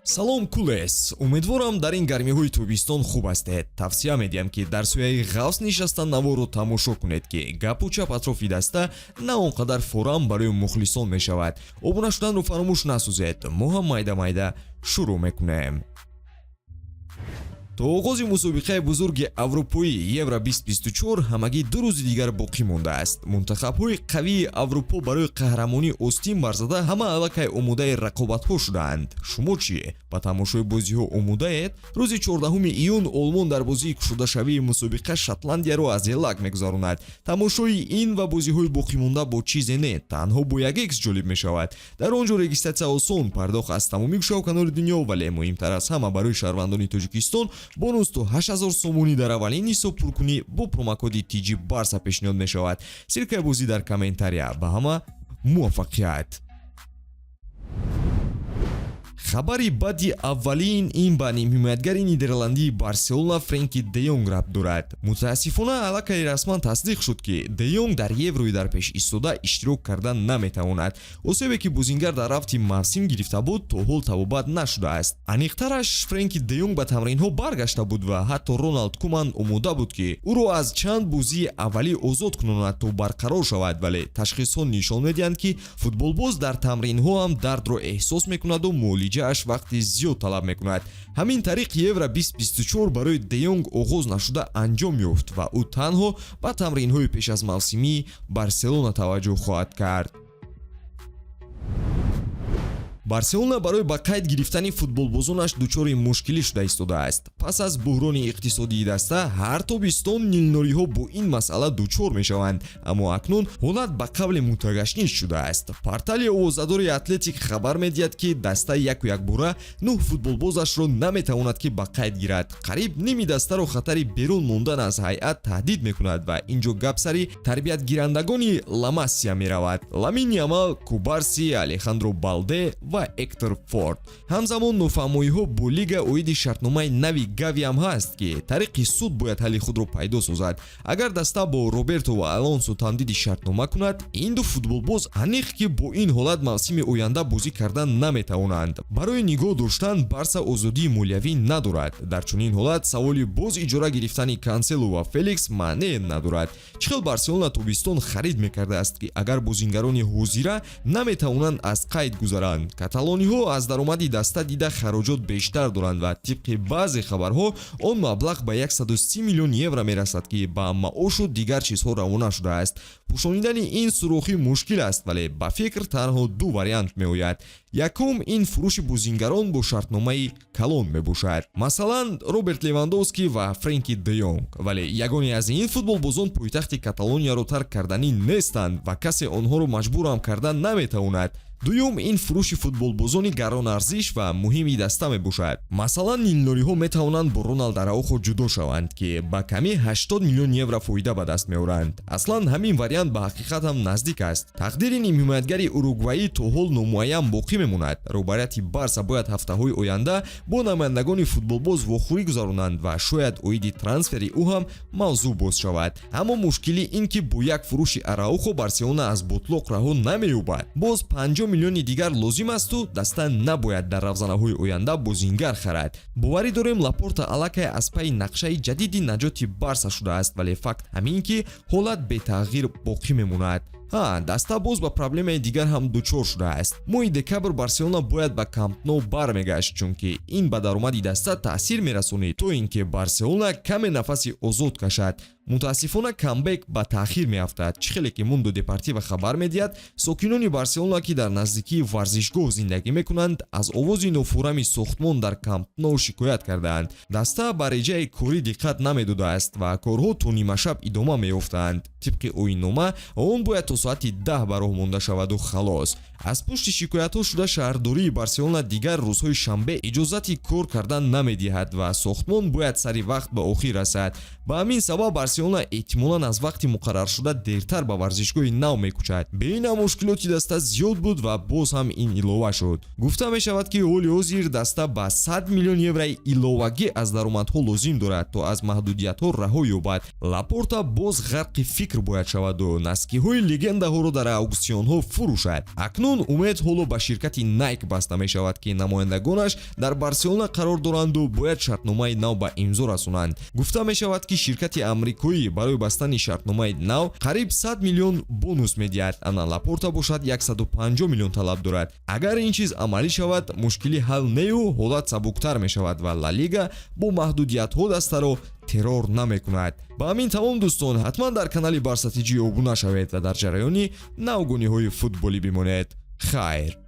салом кулес, умедворам дар ин гармиҳои тобистон хуб ҳастед. Тавсия медиҳам ки дар сояи ғафс нишаста наворо тамошо кунед ки гапу чап атрофи даста на он қадар форам барои мухлисон мешавад. Обуна шуданро фаромӯш насӯзед. Мо ҳам майда шурӯъ мекунем. То оғози мусобиқаи бузурги Аврупои ЕВРО-2024 ҳамагӣ 2 рӯзи дигар боқӣ мондааст. Мунтахабҳои қавии Аврупо барои қаҳрамонӣ остин барзада ҳама аллакай омодаи рақобатҳо шудаанд. Шумо чӣ? Ба тамошои бозиҳо омодаед? Рӯзи 14 июн Олмон дар бозии кушодашавии мусобиқа Шотландияро аз елак мегузаронад. Тамошои ин ва бозиҳои боқимонда бо чизе не, танҳо бо 1x ҷолиб мешавад. Дар он ҷо регистратсия осон, пардохт аз тамоми гӯшавканори дунё, вале муҳимтар аз ҳама барои шаҳрвандони Тоҷикистон бонус то 8000 сомони дар аввалин ҳисоб пуркунӣ бо промокоди TJBARCA пешниҳод мешавад. Силкаи бозӣ дар комментария. Ба ҳама муваффақият. хабари баъди аввалин ин ба нимҳимоятгари нидерландии Барселона Френки де Йонг рабт дорад. Мутаассифона аллакай расман тасдиқ шуд ки де Йонг дар еврои дар пеш истода иштирок кардан наметавонад. осебе ки бозингар дар рафти мавсим гирифта буд, то ҳол табобат нашудааст. Аниқтараш Френки де Йонг ба тамринҳо баргашта буд ва ҳатто Роналд Куман омода буд ки ӯро аз чанд бозии аввалӣ озод кунонад то барқарор шавад, вале ташхисҳо нишон медиҳанд ки футболбоз дар тамринҳо ҳам дардро эҳсос мекунаду муолиҷааш вақти зиёд талаб мекунад. ҳамин тариқ ЕВРО-2024 барои де Йонг оғоз нашуда анҷом ёфт ва ӯ танҳо ба тамринҳои пеш аз мавсимии Барселона таваҷҷӯҳ хоҳад кард. Барселона барои ба қайд гирифтани футболбозонаш дучори мушкилӣ шуда истодааст. Пас аз буҳрони иқтисодии даста, ҳар тобистон нилнориҳо бо ин масъала дучор мешаванд, аммо акнун ҳолат ба қабли мутагашниш шудааст. Портали овозадори Атлетик хабар медиҳад ки даста якбора 9 футболбозашро наметавонад ки ба қайд гирад. Қариб ними дастаро хатари берун мондан аз ҳайат таҳдид мекунад ва ин ҷо гап сари тарбиятгирандагони Ла Масия меравад. Ламин Ямал, Кубарси, Алехандро Балде ва Эктор Форд. ҳамзамон нофаҳмоиҳо бо лига оиди шартномаи нави Гави ҳам ҳаст ки тариқи суд бояд ҳалли худро пайдо созад. Агар даста бо Роберто ва Алонсо тамдиди шартнома кунад, ин ду футболбоз аниқ ки бо ин ҳолат мавсими оянда бозӣ кардан наметавонанд. Барои нигоҳ доштан Барса озодии молиявӣ надорад. Дар чунин ҳолат саволи боз иҷора гирифтани Кансело ва Феликс маъне надорад. Чӣ хел Барселона тобистон харид мекардааст ки агар бозингарони ҳозира наметавонанд аз қайд гузаранд. каталониҳо аз даромади даста дида хароҷот бештар доранд ва тибқи баъзе хабарҳо он маблағ ба 130 миллион евро мерасад ки ба маошу дигар чизҳо равона шудааст. пӯшонидани ин сурохӣ мушкил аст, вале ба фикр танҳо ду вариант меояд. якум ин фурӯши бозингарон бо шартномаи калон мебошад, масалан Роберт Левандовски ва Френки де Йонг, вале ягоне аз ин футболбозон пойтахти Каталонияро тарк карданӣ нестанд ва касе онҳоро маҷбурам кардан наметавонад. дуюм ин фурӯши футболбозони гаронарзиш ва муҳими даста мебошад. масалан нилнориҳо метавонанд бо Роналд Араухо ҷудо шаванд ки ба ками 80 миллион евро фоида ба даст меоранд. аслан ҳамин вариант ба ҳақиқат ҳам наздик аст. тақдири нимҳимоятгари уругваӣ то ҳол номуайян боқӣ мемонад. роҳбарияти Барса бояд ҳафтаҳои оянда бо намояндагони футболбоз вохӯрӣ гузаронанд ва шояд оиди трансфери ӯ ҳам мавзӯъ боз шавад. аммо мушкили ин ки бо як фурӯши Араухо Барселона аз бутлоқ раҳо намеёбад. боз 50 миллиони дигар лозим асту даста набояд дар равзанаҳои оянда бозингар харад. боварӣ дорем Лапорта аллакай аз пайи нақшаи ҷадиди наҷоти Барса шудааст, вале факт ҳамин ки ҳолат бетағйир боқӣ мемонад. даста боз ба проблемаи дигар ҳам дучор шудааст. моҳи декабр Барселона бояд ба Камп Ноу бармегашт, чунки ин ба даромади даста таъсир мерасонид то ин ки Барселона каме нафаси озод кашад. мутаассифона камбек ба таъхир меафтад. чӣ хеле ки Мундо Депортива хабар медиҳад, сокинони Барселона ки дар наздикии варзишгоҳ зиндагӣ мекунанд, аз овози нофурами сохтмон дар Камп Ноу шикоят кардаанд. даста ба реҷаи корӣ диққат намедодааст ва корҳо то нимашаб идома меёфтанд. тибқи оиннома он бояд то соати 10 ба роҳ монда шаваду халос. аз пушти шикоятҳо шуда шаҳрдории Барселона дигар рӯзҳои шанбе иҷозати кор кардан намедиҳад ва сохтмон бояд сари вақт ба охир расад. ба ҳамин сабаб Барселона эҳтимолан аз вақти муқарраршуда дертар ба варзишгоҳи нав мекӯчад. беинам мушкилоти даста зиёд буд ва боз ҳам ин илова шуд. гуфта мешавад ки ҳоли ҳозир даста ба 100 миллион еврои иловагӣ аз даромадҳо лозим дорад то аз маҳдудиятҳо раҳо ёбад. Лапорта боз ғарқи фикр бояд шаваду наскиҳои легендаҳоро дар ауксионҳо фурӯшад. акнун акнун умед ҳоло ба ширкати Nike баста мешавад ки намояндагонаш дар Барселона қарор доранду бояд шартномаи нав ба имзо расонанд. Гуфта мешавад ки ширкати амрикоӣ барои бастани шартномаи нав қариб 100 миллион бонус медиҳад. Ана Лапорта бошад 150 миллион талаб дорад. Агар ин чиз амалӣ шавад, мушкили ҳал нею ҳолат сабуктар мешавад ва Ла Лига бо маҳдудиятҳо дастаро террор намекунад. Ба ҳамин тамом дӯстон, ҳатман дар канали Барса TJ обуна шавед ва дар ҷараёни навгониҳои футболӣ бимонед. Хайр.